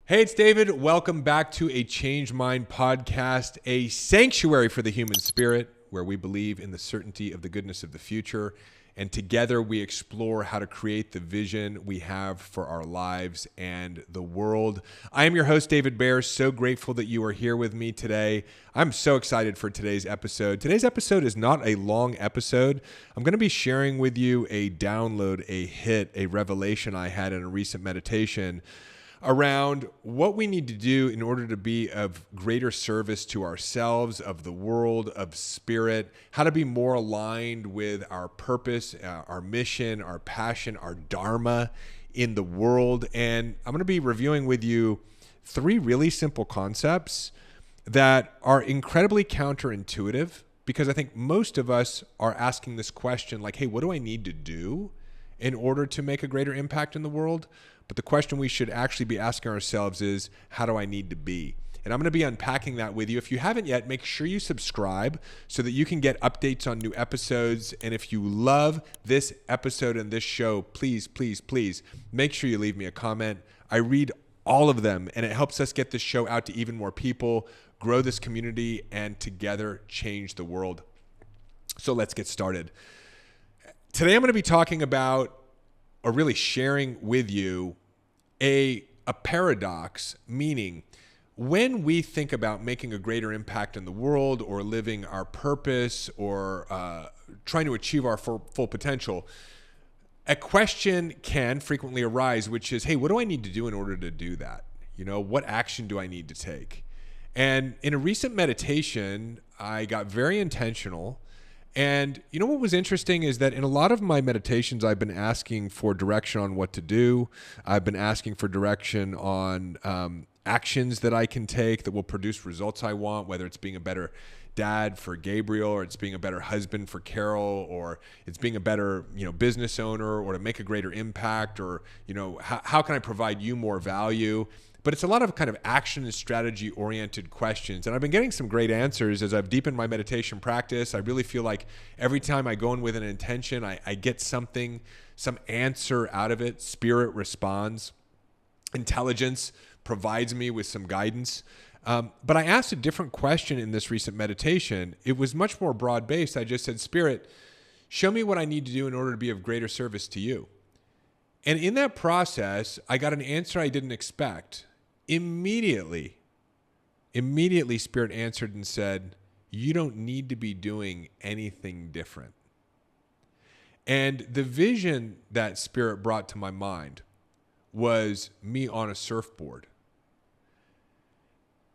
Hey, it's David. Welcome back to a Change Mind podcast, a sanctuary for the human spirit, where we believe in the certainty of the goodness of the future. And together we explore how to create the vision we have for our lives and the world. I am your host, David Bear. So grateful that you are here with me today. I'm so excited for today's episode. Today's episode is not a long episode. I'm going to be sharing with you a download, a hit, a revelation I had in a recent meditation around what we need to do in order to be of greater service to ourselves, of the world, of spirit, how to be more aligned with our purpose, our mission, our passion, our dharma in the world. And I'm going to be reviewing with you three really simple concepts that are incredibly counterintuitive, because I think most of us are asking this question like, hey, what do I need to do in order to make a greater impact in the world? But the question we should actually be asking ourselves is, how do I need to be? And I'm going to be unpacking that with you. If you haven't yet, make sure you subscribe so that you can get updates on new episodes. And if you love this episode and this show, please, please, please make sure you leave me a comment. I read all of them, and it helps us get this show out to even more people, grow this community, and together change the world. So let's get started. Today I'm going to be talking about, or really sharing with you, a paradox, meaning when we think about making a greater impact in the world or living our purpose or trying to achieve our full potential, a question can frequently arise, which is, hey, what do I need to do in order to do that? You know, what action do I need to take? And in a recent meditation, I got very intentional. And you know what was interesting is that in a lot of my meditations, I've been asking for direction on what to do. I've been asking for direction on actions that I can take that will produce results I want, whether it's being a better dad for Gabriel, or it's being a better husband for Carol, or it's being a better, business owner, or to make a greater impact, or, how can I provide you more value? But it's a lot of kind of action and strategy oriented questions. And I've been getting some great answers as I've deepened my meditation practice. I really feel like every time I go in with an intention, I get something, some answer out of it. Spirit responds. Intelligence provides me with some guidance. But I asked a different question in this recent meditation. It was much more broad based. I just said, Spirit, show me what I need to do in order to be of greater service to you. And in that process, I got an answer I didn't expect. Immediately, Spirit answered and said, you don't need to be doing anything different. And the vision that Spirit brought to my mind was me on a surfboard.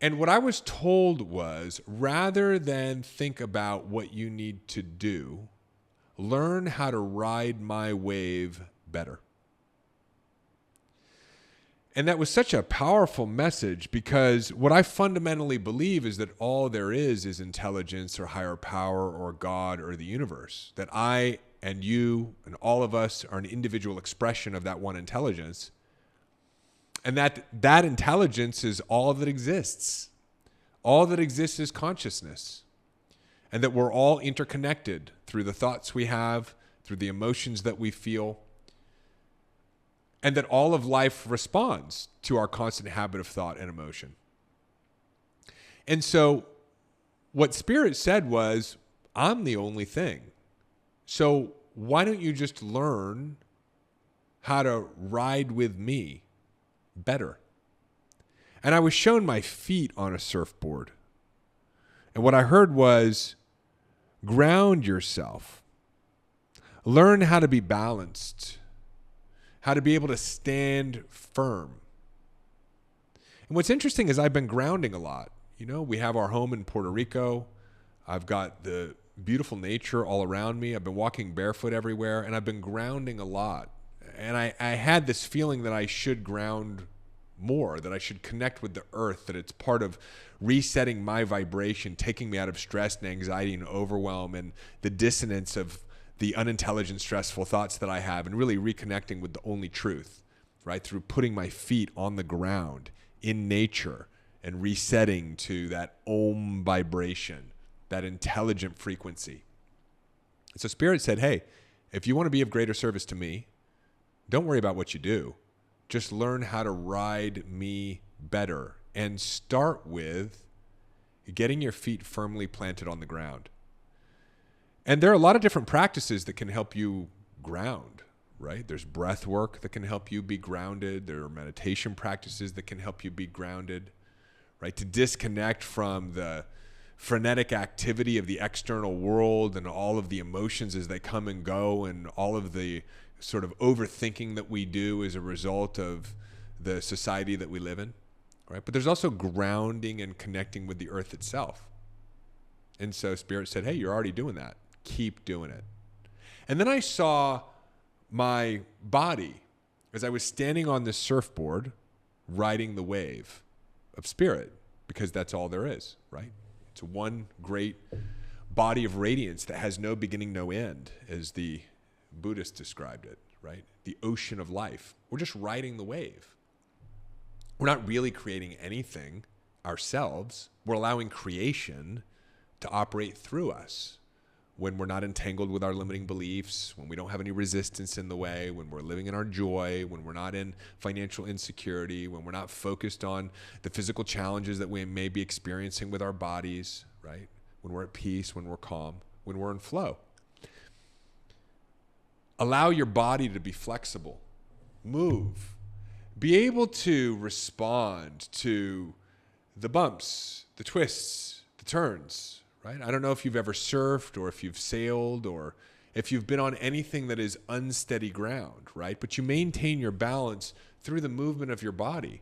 And what I was told was, rather than think about what you need to do, learn how to ride my wave better. And that was such a powerful message, because what I fundamentally believe is that all there is intelligence or higher power or God or the universe. That I and you and all of us are an individual expression of that one intelligence. And that intelligence is all that exists. All that exists is consciousness. And that we're all interconnected through the thoughts we have, through the emotions that we feel. And that all of life responds to our constant habit of thought and emotion. And so what Spirit said was, I'm the only thing. So why don't you just learn how to ride with me better? And I was shown my feet on a surfboard. And what I heard was, ground yourself. Learn how to be balanced. How to be able to stand firm. And what's interesting is I've been grounding a lot. We have our home in Puerto Rico. I've got the beautiful nature all around me. I've been walking barefoot everywhere, and I've been grounding a lot. And I had this feeling that I should ground more, that I should connect with the earth, that it's part of resetting my vibration, taking me out of stress and anxiety and overwhelm and the dissonance of the unintelligent, stressful thoughts that I have, and really reconnecting with the only truth, right? Through putting my feet on the ground in nature and resetting to that Om vibration, that intelligent frequency. So Spirit said, hey, if you want to be of greater service to me, don't worry about what you do. Just learn how to ride me better. And start with getting your feet firmly planted on the ground. And there are a lot of different practices that can help you ground, right? There's breath work that can help you be grounded. There are meditation practices that can help you be grounded, right? To disconnect from the frenetic activity of the external world and all of the emotions as they come and go, and all of the sort of overthinking that we do as a result of the society that we live in, right? But there's also grounding and connecting with the earth itself. And so Spirit said, hey, you're already doing that. Keep doing it. And then I saw my body as I was standing on this surfboard riding the wave of Spirit, because that's all there is, right? It's one great body of radiance that has no beginning, no end, as the Buddhists described it, right? The ocean of life. We're just riding the wave. We're not really creating anything ourselves. We're allowing creation to operate through us when we're not entangled with our limiting beliefs, when we don't have any resistance in the way, when we're living in our joy, when we're not in financial insecurity, when we're not focused on the physical challenges that we may be experiencing with our bodies, right? When we're at peace, when we're calm, when we're in flow. Allow your body to be flexible. Move. Be able to respond to the bumps, the twists, the turns, right? I don't know if you've ever surfed or if you've sailed or if you've been on anything that is unsteady ground, right? But you maintain your balance through the movement of your body.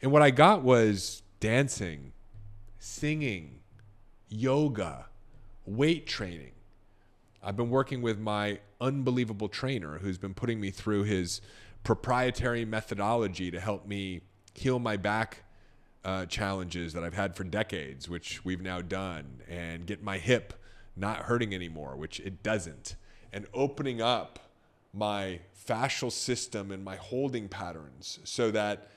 And what I got was dancing, singing, yoga, weight training. I've been working with my unbelievable trainer who's been putting me through his proprietary methodology to help me heal my back challenges that I've had for decades, which we've now done, and get my hip not hurting anymore, which it doesn't, and opening up my fascial system and my holding patterns so that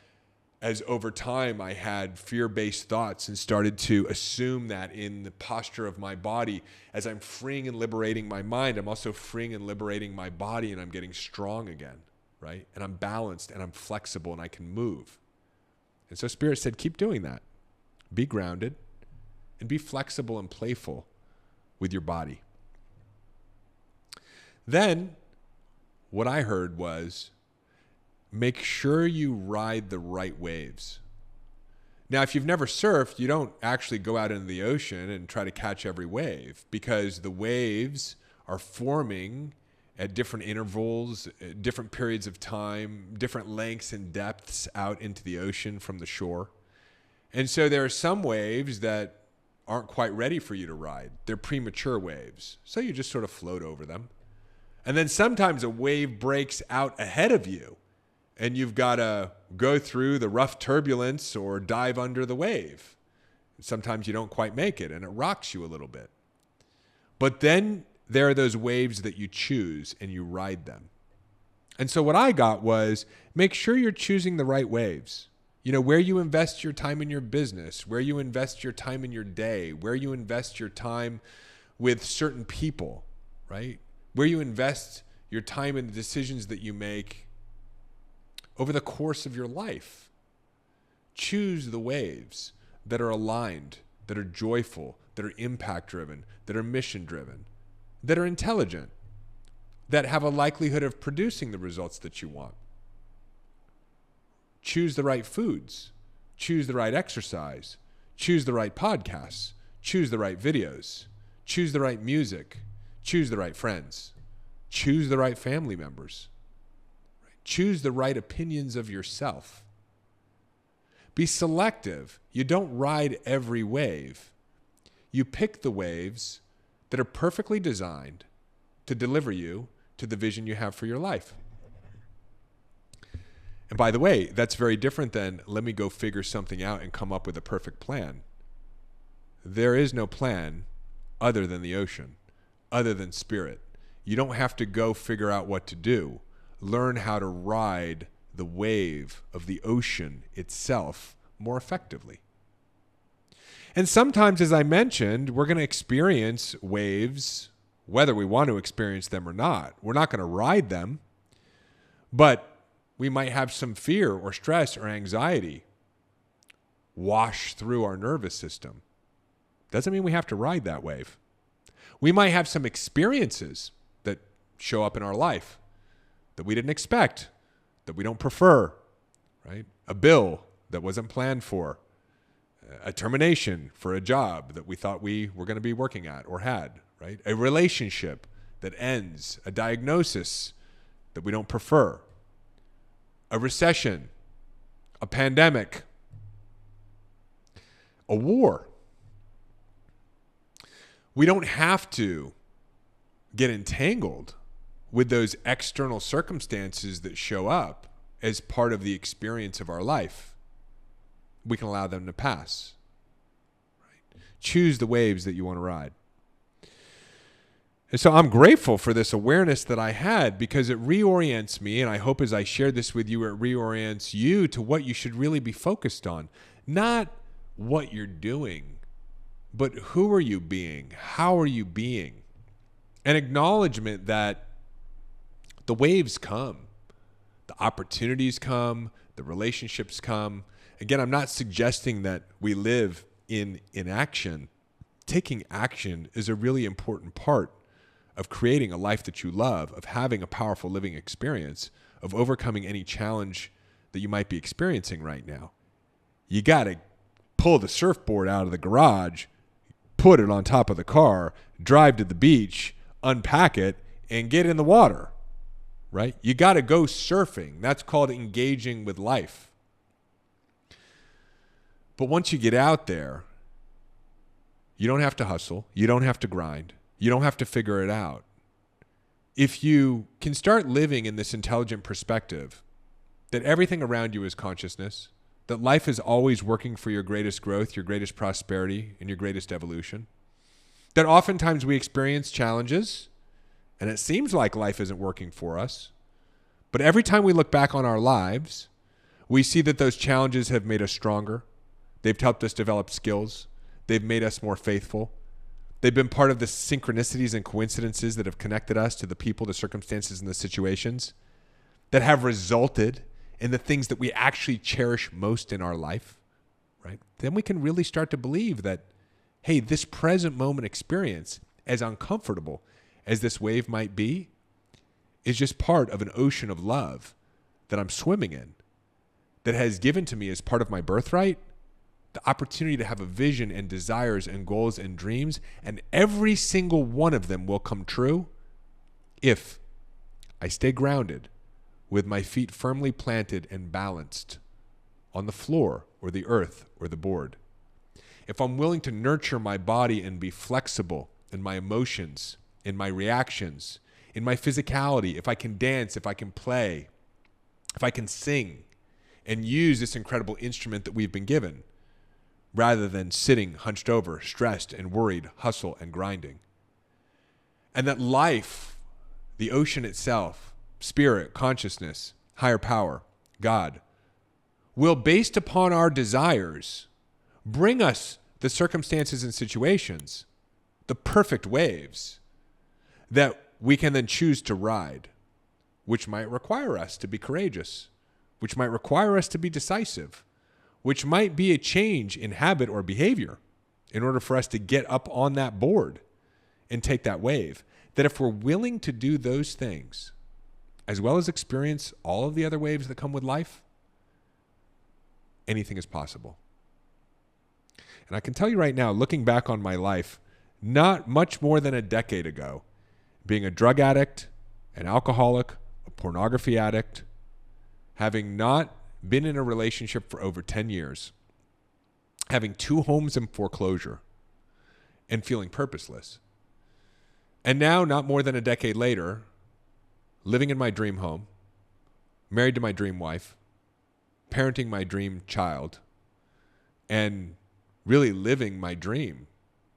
as over time I had fear-based thoughts and started to assume that in the posture of my body, as I'm freeing and liberating my mind, I'm also freeing and liberating my body, and I'm getting strong again, right? And I'm balanced and I'm flexible and I can move. And so Spirit said, keep doing that. Be grounded and be flexible and playful with your body. Then what I heard was, make sure you ride the right waves. Now, if you've never surfed, you don't actually go out into the ocean and try to catch every wave, because the waves are forming at different intervals, at different periods of time, different lengths and depths out into the ocean from the shore. And so there are some waves that aren't quite ready for you to ride. They're premature waves. So you just sort of float over them. And then sometimes a wave breaks out ahead of you, and you've got to go through the rough turbulence or dive under the wave. Sometimes you don't quite make it, and it rocks you a little bit. But then there are those waves that you choose, and you ride them. And so what I got was, make sure you're choosing the right waves. You know, where you invest your time in your business, where you invest your time in your day, where you invest your time with certain people, right? Where you invest your time in the decisions that you make over the course of your life. Choose the waves that are aligned, that are joyful, that are impact-driven, that are mission-driven, that are intelligent, that have a likelihood of producing the results that you want. Choose the right foods. Choose the right exercise. Choose the right podcasts. Choose the right videos. Choose the right music. Choose the right friends. Choose the right family members. Choose the right opinions of yourself. Be selective. You don't ride every wave. You pick the waves that are perfectly designed to deliver you to the vision you have for your life. And by the way, that's very different than, let me go figure something out and come up with a perfect plan. There is no plan other than the ocean, other than Spirit. You don't have to go figure out what to do. Learn how to ride the wave of the ocean itself more effectively. And sometimes, as I mentioned, we're going to experience waves, whether we want to experience them or not. We're not going to ride them, but we might have some fear or stress or anxiety wash through our nervous system. Doesn't mean we have to ride that wave. We might have some experiences that show up in our life that we didn't expect, that we don't prefer, right? A bill that wasn't planned for, a termination for a job that we thought we were going to be working at or had, right? A relationship that ends, a diagnosis that we don't prefer, a recession, a pandemic, a war. We don't have to get entangled with those external circumstances that show up as part of the experience of our life. We can allow them to pass. Right? Choose the waves that you want to ride. And so I'm grateful for this awareness that I had, because it reorients me, and I hope as I share this with you, it reorients you to what you should really be focused on. Not what you're doing, but who are you being? How are you being? An acknowledgement that the waves come, the opportunities come, the relationships come. Again, I'm not suggesting that we live in inaction. Taking action is a really important part of creating a life that you love, of having a powerful living experience, of overcoming any challenge that you might be experiencing right now. You got to pull the surfboard out of the garage, put it on top of the car, drive to the beach, unpack it, and get in the water, right? You got to go surfing. That's called engaging with life. But once you get out there, you don't have to hustle. You don't have to grind. You don't have to figure it out. If you can start living in this intelligent perspective that everything around you is consciousness, that life is always working for your greatest growth, your greatest prosperity, and your greatest evolution, that oftentimes we experience challenges and it seems like life isn't working for us, but every time we look back on our lives, we see that those challenges have made us stronger. They've helped us develop skills. They've made us more faithful. They've been part of the synchronicities and coincidences that have connected us to the people, the circumstances, and the situations that have resulted in the things that we actually cherish most in our life, right? Then we can really start to believe that, hey, this present moment experience, as uncomfortable as this wave might be, is just part of an ocean of love that I'm swimming in, that has given to me as part of my birthright the opportunity to have a vision and desires and goals and dreams, and every single one of them will come true if I stay grounded with my feet firmly planted and balanced on the floor or the earth or the board. If I'm willing to nurture my body and be flexible in my emotions, in my reactions, in my physicality, if I can dance, if I can play, if I can sing, and use this incredible instrument that we've been given, rather than sitting hunched over, stressed and worried, hustle and grinding. And that life, the ocean itself, spirit, consciousness, higher power, God, will, based upon our desires, bring us the circumstances and situations, the perfect waves, that we can then choose to ride, which might require us to be courageous, which might require us to be decisive, which might be a change in habit or behavior in order for us to get up on that board and take that wave. That if we're willing to do those things, as well as experience all of the other waves that come with life, anything is possible. And I can tell you right now, looking back on my life, not much more than a decade ago, being a drug addict, an alcoholic, a pornography addict, having not been in a relationship for over 10 years, having 2 homes in foreclosure, and feeling purposeless. And now, not more than a decade later, living in my dream home, married to my dream wife, parenting my dream child, and really living my dream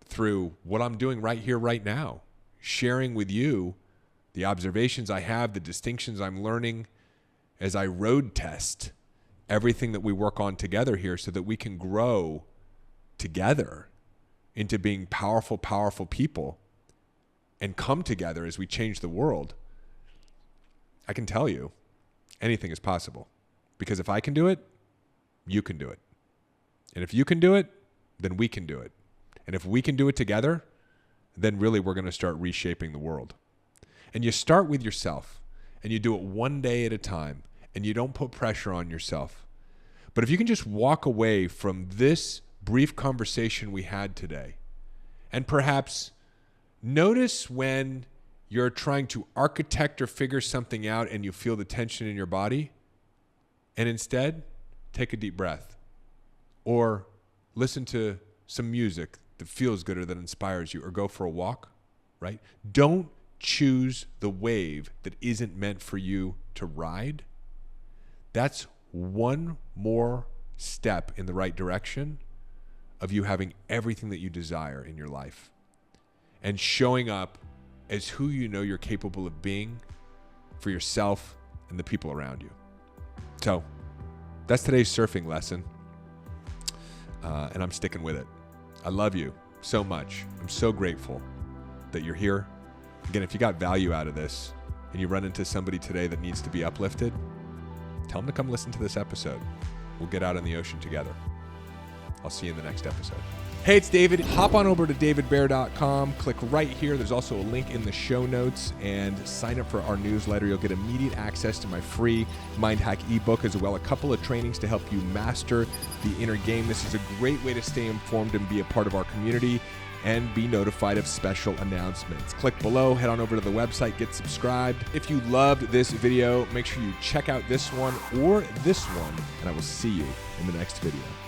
through what I'm doing right here, right now, sharing with you the observations I have, the distinctions I'm learning as I road test everything that we work on together here so that we can grow together into being powerful, powerful people and come together as we change the world. I can tell you, anything is possible. Because if I can do it, you can do it. And if you can do it, then we can do it. And if we can do it together, then really we're going to start reshaping the world. And you start with yourself, and you do it one day at a time, and you don't put pressure on yourself. But if you can just walk away from this brief conversation we had today, and perhaps notice when you're trying to architect or figure something out and you feel the tension in your body, and instead take a deep breath or listen to some music that feels good or that inspires you, or go for a walk, right? Don't choose the wave that isn't meant for you to ride. That's one more step in the right direction of you having everything that you desire in your life and showing up as who you know you're capable of being for yourself and the people around you. So that's today's surfing lesson. And I'm sticking with it. I love you so much. I'm so grateful that you're here. Again, if you got value out of this and you run into somebody today that needs to be uplifted, tell them to come listen to this episode. We'll get out in the ocean together. I'll see you in the next episode. Hey, it's David. Hop on over to davidbear.com. Click right here. There's also a link in the show notes, and sign up for our newsletter. You'll get immediate access to my free Mind Hack ebook, as well as a couple of trainings to help you master the inner game. This is a great way to stay informed and be a part of our community and be notified of special announcements. Click below, head on over to the website, get subscribed. If you loved this video, make sure you check out this one or this one, and I will see you in the next video.